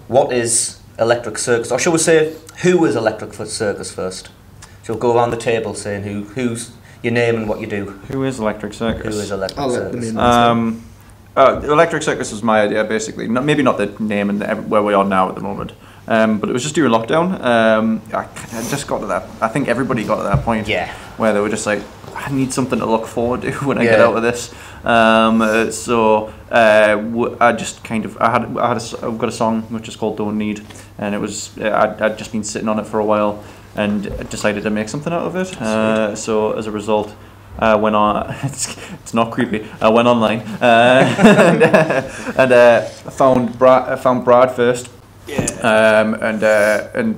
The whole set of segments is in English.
what is Electric Circus? Or shall we say, who is Electric Circus first? So we'll go around the table saying who's your name and what you do. Who is Electric Circus? Who is Electric I'll Circus? let them in. Electric Circus was my idea, basically. Maybe not the name and where we are now at the moment, but it was just during lockdown. I just got to that. I think everybody got to that point where they were just like, I need something to look forward to when I get out of this. So I just kind of I've got a song which is called "Don't Need," and it was I'd just been sitting on it for a while and decided to make something out of it. So as a result, I went on. It's not creepy. I went online and found Brad first. And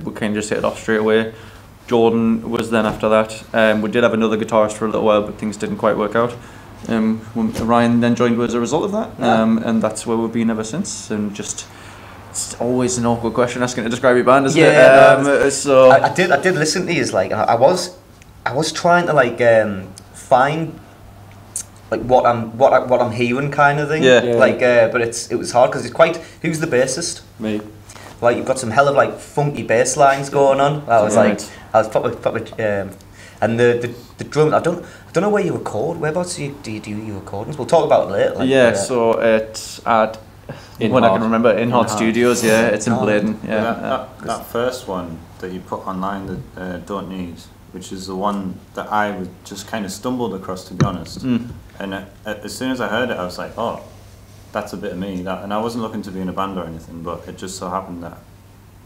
we kind of just hit it off straight away. Jordan was then after that. We did have another guitarist for a little while, but things didn't quite work out. Ryan then joined as a result of that, and that's where we've been ever since. And just, it's always an awkward question asking to describe your band, isn't it? So I did listen to you. Like I was trying to like find like what I'm hearing kind of thing. Like but it was hard because it's quite. Who's the bassist? Me. Like you've got some hell of like funky bass lines going on. I was probably and the drum. I don't know where you record. Whereabouts do you do your recordings? We'll talk about it later. Like, so it's at when I can remember in Hard Studios. Yeah, it's in Bladen. Yeah, that first one that you put online, that Don't Need, which is the one that I just kind of stumbled across, to be honest. And as soon as I heard it, I was like, oh, that's a bit of me. And I wasn't looking to be in a band or anything, but it just so happened that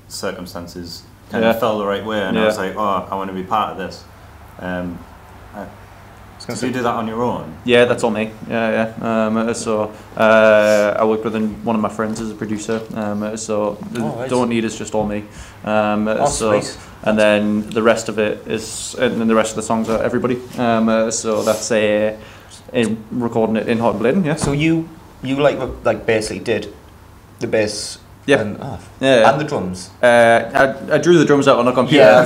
circumstances kind of fell the right way, and I was like, oh, I want to be part of this. Did you do that on your own? Yeah, that's all me. So I work with one of my friends as a producer. Don't Need is just all me. Sweet. And then the rest of it is, and then the rest of the songs are everybody. So that's recording it in Hard Bladen. Yeah. So you like basically did the bass. And the drums. I drew the drums out on a computer. Yeah,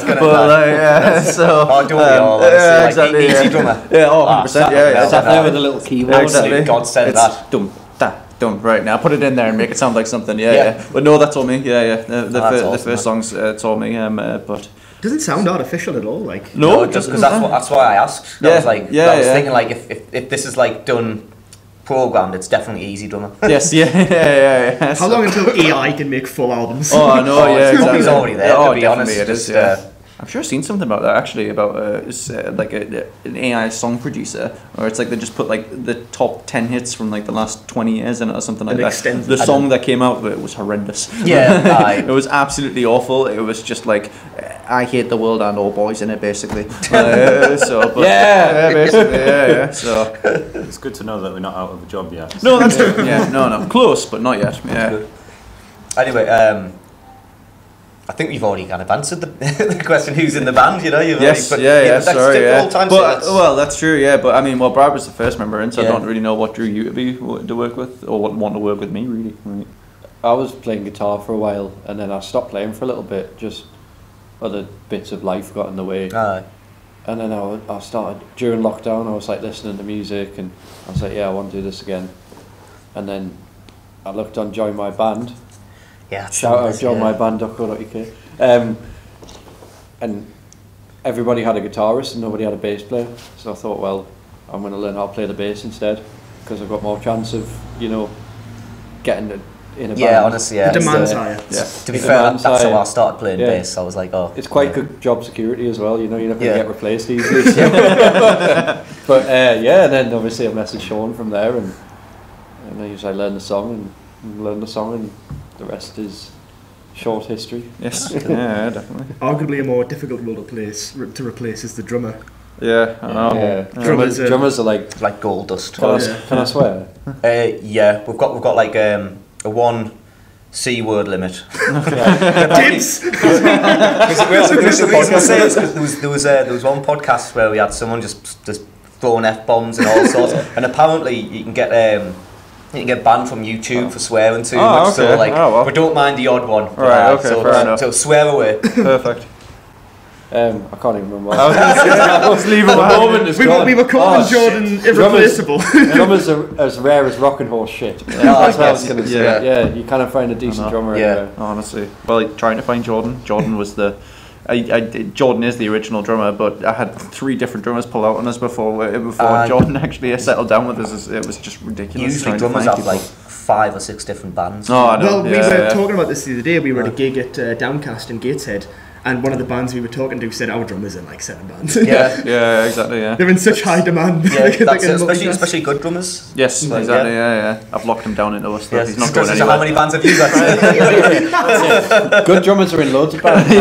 that's don't we all? Exactly. Easy drummer. Yeah, 100%. Sat there with a little keyboard. Absolutely. God send that. Dum. Right now, put it in there and make it sound like something. Yeah. But no, that's all me. The first songs, it's all me. But doesn't sound artificial at all. Like no, just because that's why I asked. I was thinking like if this is like done. Programmed, it's definitely Easy Drummer. Yes. How long until AI can make full albums? Oh no, exactly. He's already there. To be honest, it is. I'm sure I've seen something about that actually, about like an AI song producer, or it's like they just put like the top 10 hits from like the last 20 years in it or something like that. The song that came out of it was horrendous. Yeah, it was absolutely awful. It was just like I hate the world and all boys in it, basically. Basically. So it's good to know that we're not out of a job yet. No, that's true. No, close, but not yet. Yeah. Anyway, I think we've already kind of answered the question. Who's in the band? You know, Well, that's true. Yeah, but I mean, Brad was the first member in, so I don't really know what drew you to work with, or what want to work with me, really. Right. I was playing guitar for a while, and then I stopped playing for a little bit. Just other bits of life got in the way. And then I started during lockdown. I was like listening to music, and I was like, I want to do this again. And then I looked on Join My Band. Yeah, shout out joinmyband.co.uk. And everybody had a guitarist and nobody had a bass player. So I thought, well, I'm going to learn how to play the bass instead, because I've got more chance of, getting in a band. Yeah, honestly, the demand's higher. Yeah. To be fair, that's how I started playing bass. I was like, oh. It's quite good job security as well. You're not going to get replaced easily. So. But and then obviously I messaged Sean from there, and I usually learn the song and the rest is short history. Yes, yeah, definitely. Arguably a more difficult role to replace is the drummer. Yeah, I know. Yeah. Drummers are like gold dust. Can I swear? We've got like a one C word limit. Tips. There was one podcast where we had someone just throwing F-bombs and all sorts, and apparently you can get banned from YouTube for swearing too much. Okay. So we don't mind the odd one. Right. Okay. Fair enough. So swear away. Perfect. I can't even remember. We were calling Jordan irreplaceable. Drummers are as rare as rock and horse shit. That's what I was going to say. Yeah, you kind of find a decent drummer. Yeah, honestly. Well, trying to find Jordan. Jordan was the. Jordan is the original drummer, but I had 3 different drummers pull out on us before Jordan actually settled down with us. It was just ridiculous. Usually drummers have like 5 or 6 different bands. Oh, I know. Well, we were talking about this the other day. We were at a gig at Downcast in Gateshead, and one of the bands we were talking to said our drummers in like 7 bands. Yeah, exactly. Yeah, they're in such high demand. Yeah, that's it, especially good drummers. Yes, exactly. Yeah. I've locked him down into us. Yes. He's not going anywhere. So how many bands have you got? Good drummers are in loads of bands.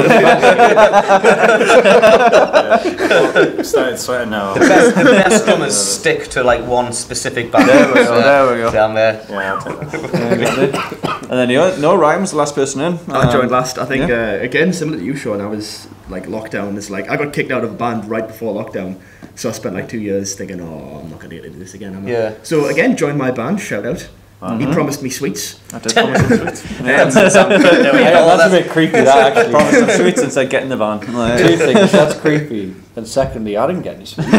I'm starting sweating now. The best drummers stick to like one specific band. There we go. Down there. Yeah, I'll take that. And then Ryan was the last person in. I joined last. I think again similar to you, Sean. I was like lockdown. It's like I got kicked out of a band right before lockdown, so I spent like 2 years thinking, oh, I'm not gonna get into this again. So again, joined my band. Shout out. He promised me sweets. I did promise him sweets. That's a bit creepy. That actually. Promised him sweets and said get in the van. 2 things. That's creepy, and secondly, I didn't get any sweets.